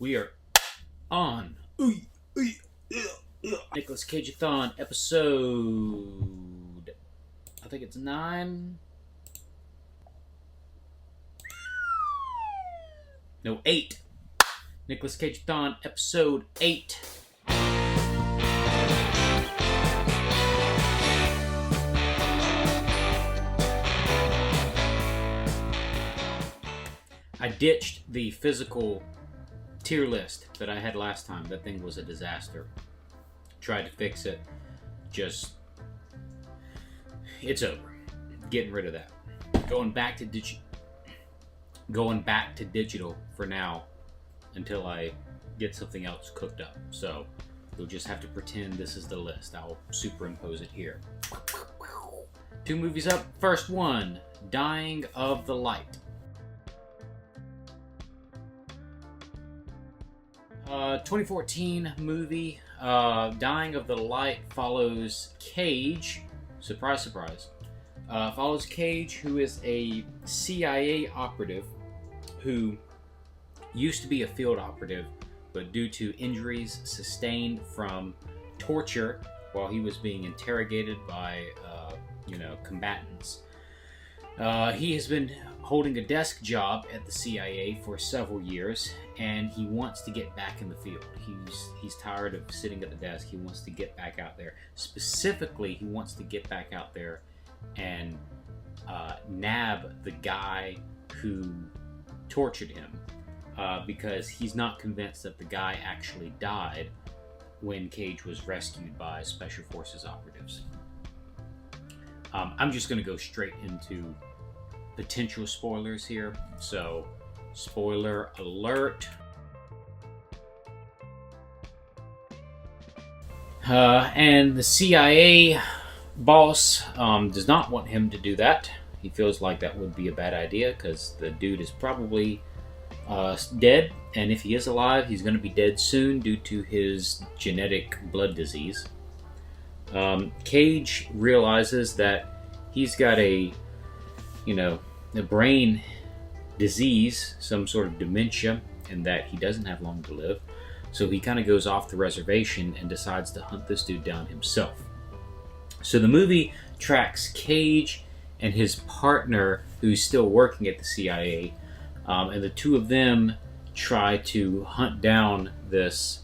We are on. Nicolas Cage-athon episode. I think it's 9. No, 8. Nicolas Cage-athon episode 8. I ditched the physical tier list that I had last time. That thing was a disaster. Tried to fix it. It's over. Getting rid of that. Going back to digital for now until I get something else cooked up. So you'll just have to pretend this is the list. I'll superimpose it here. 2 movies up. First one, Dying of the Light. 2014 movie, Dying of the Light follows Cage. Surprise, surprise. Follows Cage, who is a CIA operative who used to be a field operative, but due to injuries sustained from torture while he was being interrogated by, combatants, he has been holding a desk job at the CIA for several years, and he wants to get back in the field. He's tired of sitting at the desk. He wants to get back out there. Specifically, he wants to get back out there and nab the guy who tortured him, because he's not convinced that the guy actually died when Cage was rescued by Special Forces operatives. I'm just going to go straight into potential spoilers here. So, spoiler alert. And the CIA boss does not want him to do that. He feels like that would be a bad idea because the dude is probably dead, and if he is alive, he's going to be dead soon due to his genetic blood disease. Cage realizes that he's got a brain disease, some sort of dementia, and that he doesn't have long to live. So he kind of goes off the reservation and decides to hunt this dude down himself. So the movie tracks Cage and his partner, who's still working at the CIA, and the two of them try to hunt down this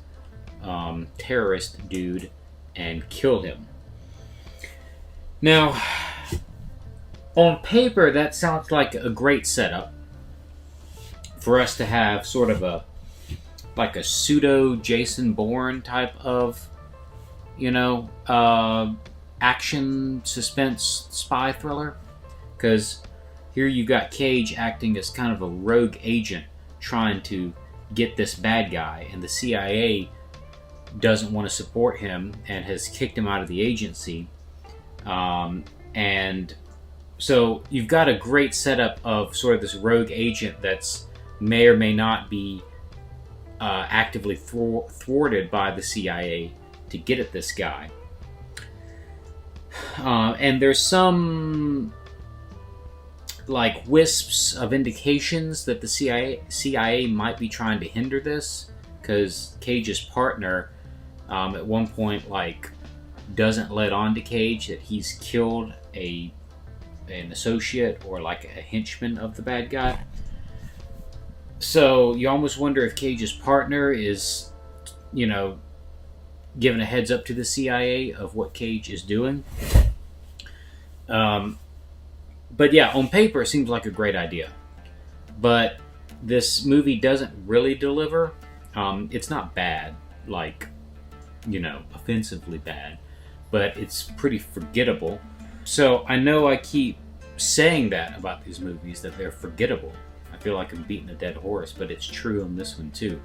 terrorist dude and kill him. Now, on paper, that sounds like a great setup for us to have sort of a pseudo Jason Bourne type of, action, suspense, spy thriller. Because here you got Cage acting as kind of a rogue agent trying to get this bad guy, and the CIA doesn't want to support him and has kicked him out of the agency. And so you've got a great setup of sort of this rogue agent that's may or may not be actively thwarted by the CIA to get at this guy. And there's some wisps of indications that the CIA might be trying to hinder this, because Cage's partner at one point doesn't let on to Cage that he's killed an associate or a henchman of the bad guy. So you almost wonder if Cage's partner is, giving a heads up to the CIA of what Cage is doing. But yeah, on paper it seems like a great idea. But this movie doesn't really deliver. It's not bad, offensively bad, but it's pretty forgettable. So I know I keep saying that about these movies, that they're forgettable. I feel like I'm beating a dead horse, but it's true on this one too.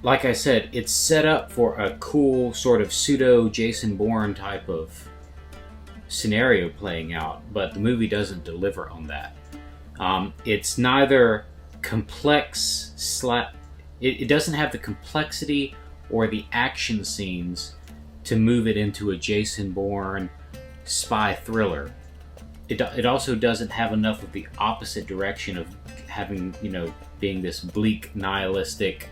Like I said, it's set up for a cool sort of pseudo Jason Bourne type of scenario playing out, but the movie doesn't deliver on that. It's neither complex, it doesn't have the complexity or the action scenes to move it into a Jason Bourne spy thriller. It also doesn't have enough of the opposite direction of having, being this bleak, nihilistic,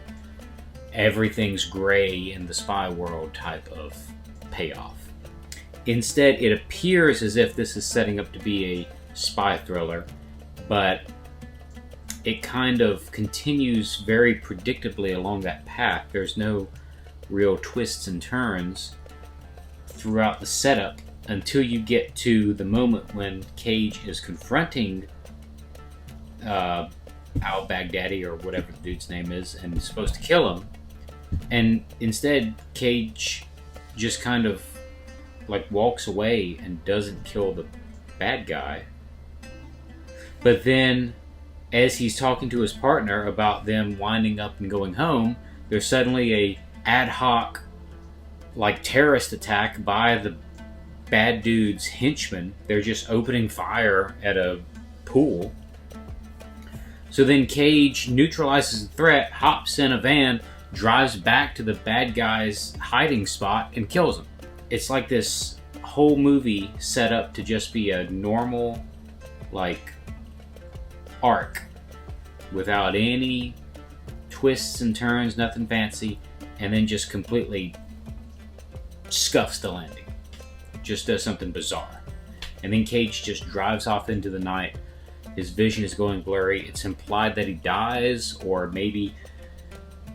everything's gray in the spy world type of payoff. Instead, it appears as if this is setting up to be a spy thriller, but it kind of continues very predictably along that path. There's no real twists and turns throughout the setup until you get to the moment when Cage is confronting al-Baghdadi, or whatever the dude's name is, and is supposed to kill him. And instead, Cage just kind of like walks away and doesn't kill the bad guy. But then, as he's talking to his partner about them winding up and going home, there's suddenly a ad hoc like terrorist attack by the bad dude's henchmen. They're just opening fire at a pool. So then Cage neutralizes the threat, hops in a van, drives back to the bad guy's hiding spot, and kills him. It's like this whole movie set up to just be a normal, like, arc without any twists and turns, nothing fancy, and then just completely scuffs the landing. Just does something bizarre. And then Cage just drives off into the night. His vision is going blurry. It's implied that he dies, or maybe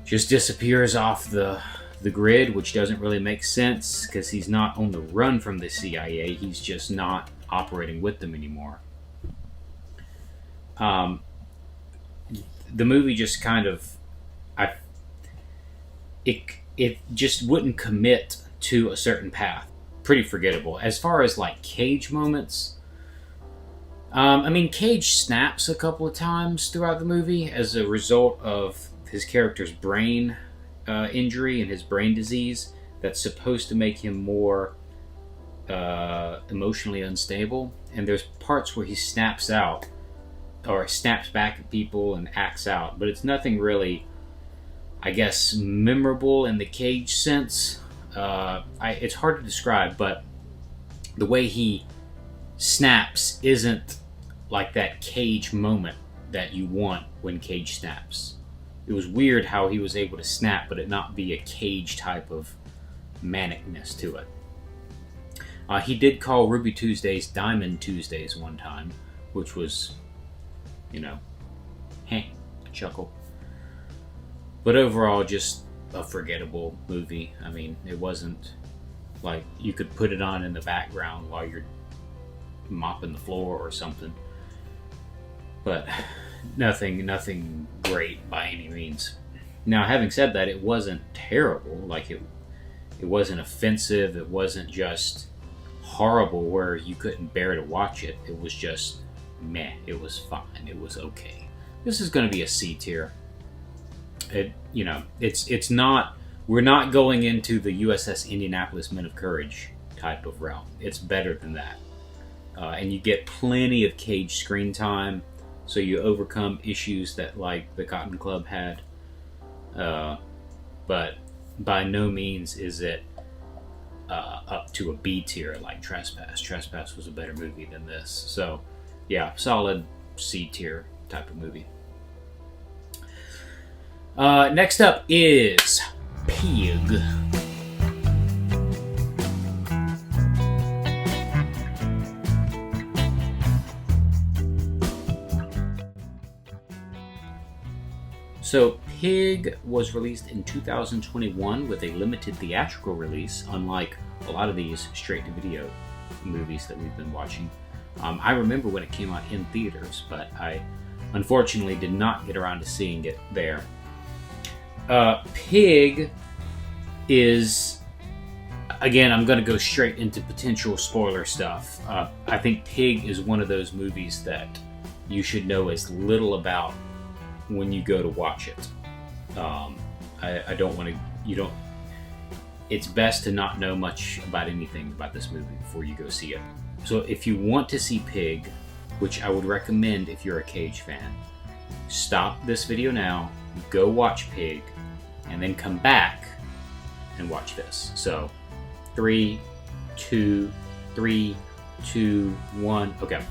just disappears off the grid, which doesn't really make sense because he's not on the run from the CIA. He's just not operating with them anymore. The movie just kind of, it just wouldn't commit to a certain path. Pretty forgettable. As far as like Cage moments, I mean, Cage snaps a couple of times throughout the movie as a result of his character's brain injury and his brain disease that's supposed to make him more emotionally unstable. And there's parts where he snaps out, or snaps back at people and acts out, but it's nothing really, I guess, memorable in the Cage sense. It's hard to describe, but the way he snaps isn't like that Cage moment that you want when Cage snaps. It was weird how he was able to snap, but it not be a Cage type of manicness to it. He did call Ruby Tuesdays Diamond Tuesdays one time, which was, chuckle. But overall, just a forgettable movie. I mean, it wasn't like you could put it on in the background while you're mopping the floor or something. But nothing great by any means. Now, having said that, it wasn't terrible. Like it wasn't offensive. It wasn't just horrible where you couldn't bear to watch it. It was just meh. It was fine. It was okay. This is going to be a C tier. It's not. We're not going into the USS Indianapolis Men of Courage type of realm. It's better than that, and you get plenty of Cage screen time. So you overcome issues that like the Cotton Club had, but by no means is it up to a B tier like Trespass. Trespass was a better movie than this. So yeah, solid C tier type of movie. Next up is Pig. So, Pig was released in 2021 with a limited theatrical release, unlike a lot of these straight-to-video movies that we've been watching. I remember when it came out in theaters, but I unfortunately did not get around to seeing it there. Pig is, again, I'm going to go straight into potential spoiler stuff. I think Pig is one of those movies that you should know as little about when you go to watch it. I don't want to, it's best to not know much about anything about this movie before you go see it. So if you want to see Pig, which I would recommend if you're a Cage fan, stop this video now, go watch Pig, and then come back and watch this. So 3, 2, 1, okay.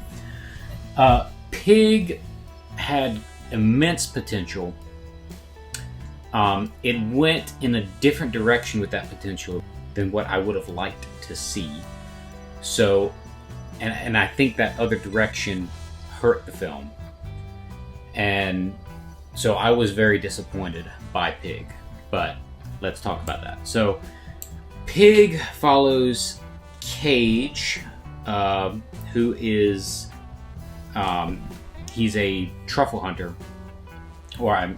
Pig had immense potential. It went in a different direction with that potential than what I would have liked to see. So, and I think that other direction hurt the film. And so I was very disappointed by Pig. But let's talk about that. So, Pig follows Cage, who is, he's a truffle hunter. Or, I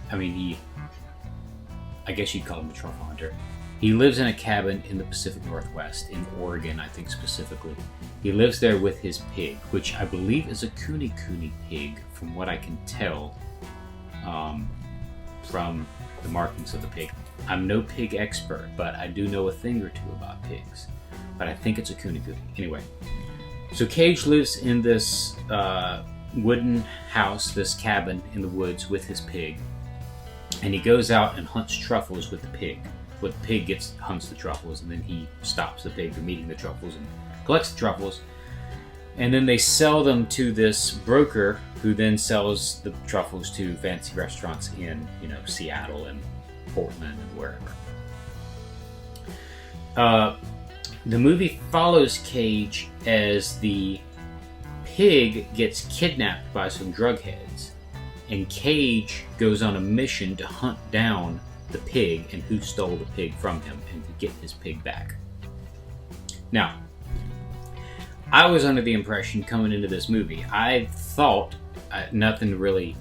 guess you'd call him a truffle hunter. He lives in a cabin in the Pacific Northwest, in Oregon, I think specifically. He lives there with his pig, which I believe is a kuni pig, from what I can tell from the markings of the pig. I'm no pig expert, but I do know a thing or two about pigs. But I think it's a kuni. Anyway, so Cage lives in this wooden house, this cabin in the woods with his pig. And he goes out and hunts truffles with the pig. The pig hunts the truffles, and then he stops the pig from eating the truffles and collects the truffles. And then they sell them to this broker, who then sells the truffles to fancy restaurants in, Seattle and Portland and wherever. The movie follows Cage as the pig gets kidnapped by some drug heads, and Cage goes on a mission to hunt down the pig and who stole the pig from him and to get his pig back. Now, I was under the impression coming into this movie, I thought nothing really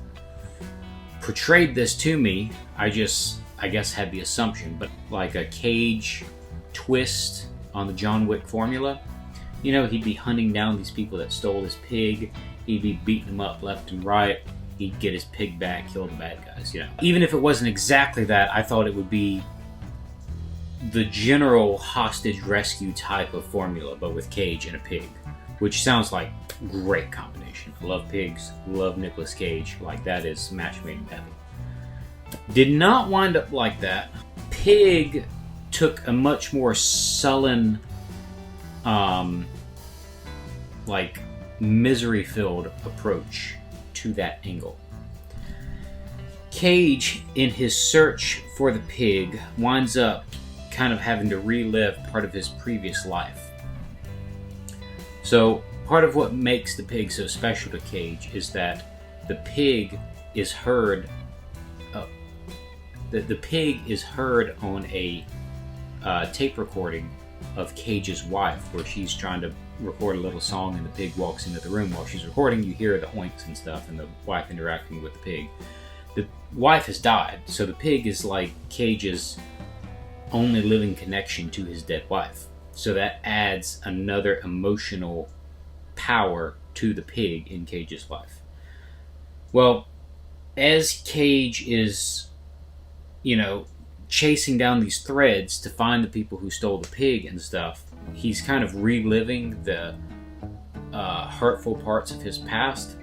portrayed this to me. I guess had the assumption, but like a Cage twist on the John Wick formula. He'd be hunting down these people that stole his pig. He'd be beating them up left and right. He'd get his pig back, kill the bad guys, Even if it wasn't exactly that, I thought it would be the general hostage rescue type of formula, but with Cage and a pig, which sounds like a great combination. I love pigs, love Nicolas Cage, like that is match made in heaven. Did not wind up like that. Pig took a much more sullen, misery-filled approach to that angle. Cage, in his search for the pig, winds up kind of having to relive part of his previous life. So, part of what makes the pig so special to Cage is that the pig is heard. The pig is heard on a tape recording of Cage's wife, where she's trying to record a little song and the pig walks into the room. While she's recording, you hear the oinks and stuff and the wife interacting with the pig. The wife has died, so the pig is like Cage's only living connection to his dead wife. So that adds another emotional power to the pig in Cage's life. Well, as Cage is, chasing down these threads to find the people who stole the pig and stuff, he's kind of reliving the hurtful parts of his past.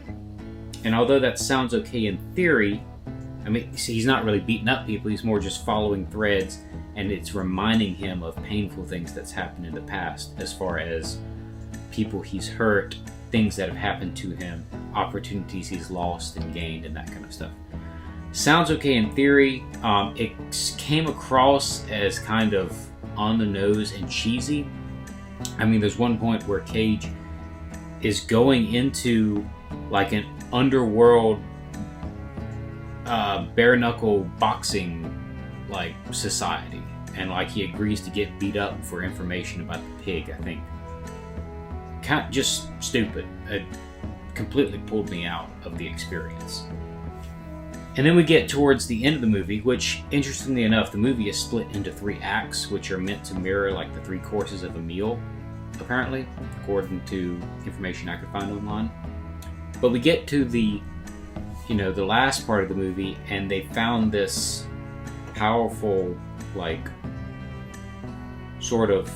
And although that sounds okay in theory, he's not really beating up people, he's more just following threads, and it's reminding him of painful things that's happened in the past, as far as people he's hurt, things that have happened to him, opportunities he's lost and gained, and that kind of stuff. Sounds okay in theory. It came across as kind of on the nose and cheesy. There's one point where Cage is going into like an underworld bare knuckle boxing society, and he agrees to get beat up for information about the pig. I think kind of just stupid. It completely pulled me out of the experience. And then we get towards the end of the movie, which, interestingly enough, the movie is split into 3 acts, which are meant to mirror the 3 courses of a meal, apparently, according to information I could find online. But we get to the last part of the movie, and they found this powerful, sort of,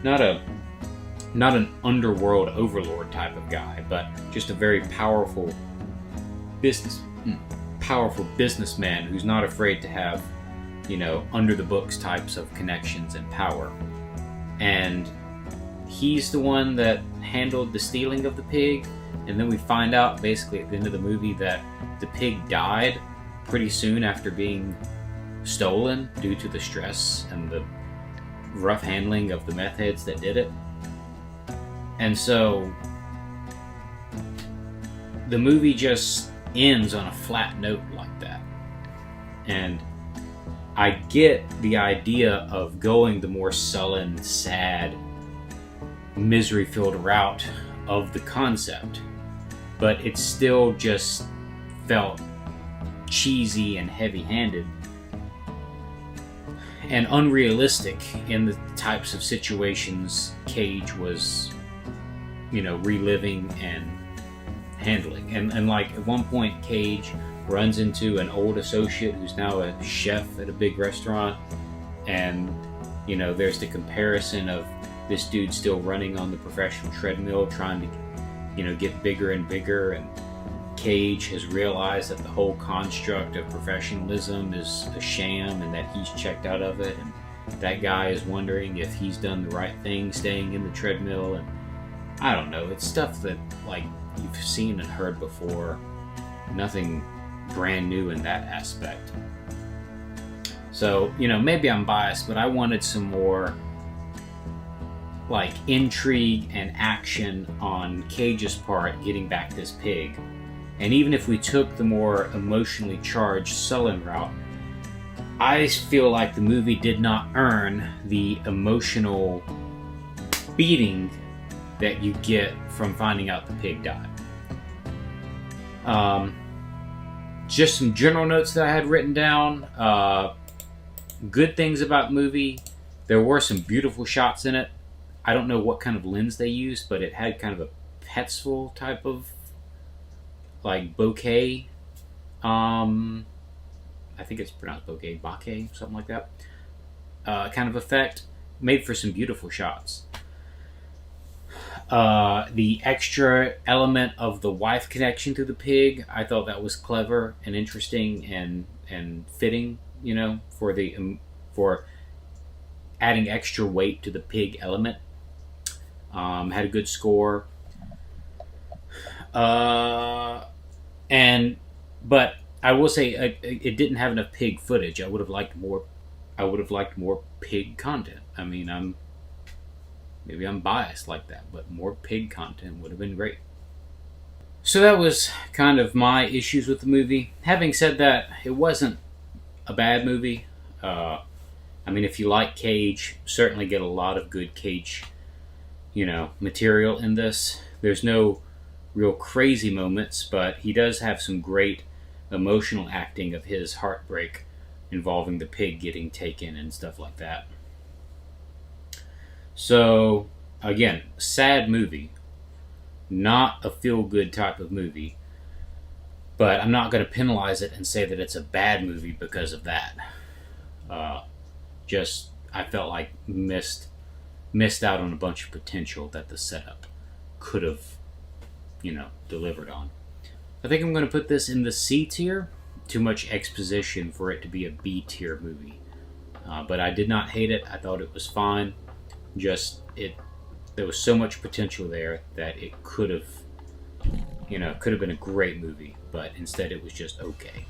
not an underworld overlord type of guy, but just a very powerful businessman who's not afraid to have, under the books types of connections and power. And he's the one that handled the stealing of the pig, and then we find out basically at the end of the movie that the pig died pretty soon after being stolen due to the stress and the rough handling of the meth heads that did it. And so the movie just ends on a flat note like that. And I get the idea of going the more sullen, sad, misery-filled route of the concept, but it still just felt cheesy and heavy-handed and unrealistic in the types of situations Cage was, reliving and handling. And like at one point, Cage runs into an old associate who's now a chef at a big restaurant, and there's the comparison of this dude still running on the professional treadmill trying to get bigger and bigger, and Cage has realized that the whole construct of professionalism is a sham and that he's checked out of it, and that guy is wondering if he's done the right thing staying in the treadmill. And I don't know, it's stuff that like you've seen and heard before, nothing brand new in that aspect. So maybe I'm biased, but I wanted some more like intrigue and action on Cage's part getting back this pig. And even if we took the more emotionally charged sullen route, I feel like the movie did not earn the emotional beating that you get from finding out the pig died. Just some general notes that I had written down. Good things about the movie. There were some beautiful shots in it. I don't know what kind of lens they used, but it had kind of a Petzl type of like bokeh. I think it's pronounced bokeh, something like that. Kind of effect. Made for some beautiful shots. The extra element of the wife connection to the pig, I thought that was clever and interesting and fitting, for adding extra weight to the pig element. Had a good score. But I will say it didn't have enough pig footage. I would have liked more pig content. I mean, maybe I'm biased like that, but more pig content would have been great. So that was kind of my issues with the movie. Having said that, it wasn't a bad movie. If you like Cage, certainly get a lot of good Cage, material in this. There's no real crazy moments, but he does have some great emotional acting of his heartbreak involving the pig getting taken and stuff like that. So, again, sad movie. Not a feel-good type of movie. But I'm not going to penalize it and say that it's a bad movie because of that. I felt like missed out on a bunch of potential that the setup could have, delivered on. I think I'm going to put this in the C tier. Too much exposition for it to be a B tier movie. But I did not hate it. I thought it was fine. There was so much potential there that it could have been a great movie, but instead it was just okay.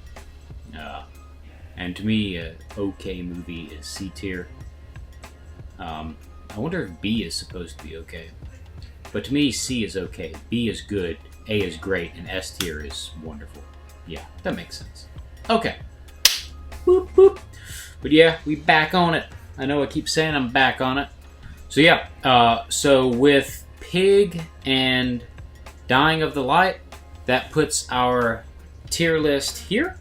And to me, an okay movie is C tier. I wonder if B is supposed to be okay. But to me, C is okay, B is good, A is great, and S tier is wonderful. Yeah, that makes sense. Okay. Boop, boop. But yeah, we back on it. I know I keep saying I'm back on it. So yeah, so with Pig and Dying of the Light, that puts our tier list here.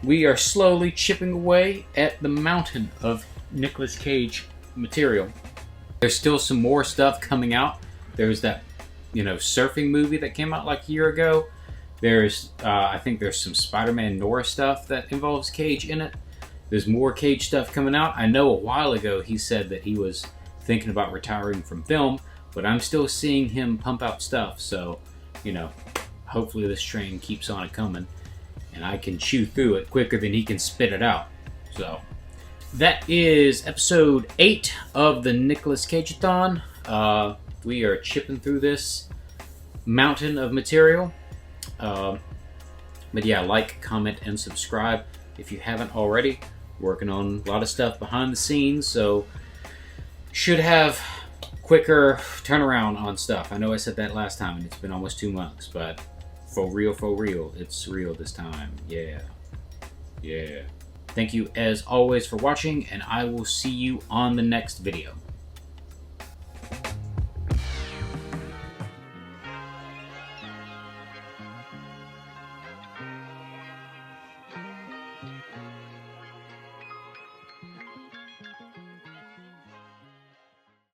We are slowly chipping away at the mountain of Nicolas Cage material. There's still some more stuff coming out. There's that, surfing movie that came out like a year ago. There's, I think there's some Spider-Man Nora stuff that involves Cage in it. There's more Cage stuff coming out. I know a while ago he said that he was thinking about retiring from film, but I'm still seeing him pump out stuff. So, hopefully this train keeps on it coming and I can chew through it quicker than he can spit it out. So, that is episode 8 of the Nicolas Cage-athon. We are chipping through this mountain of material. But yeah, like, comment, and subscribe if you haven't already. Working on a lot of stuff behind the scenes, so should have quicker turnaround on stuff. I know I said that last time, and it's been almost 2 months, but for real, it's real this time. Yeah. Thank you as always for watching, and I will see you on the next video.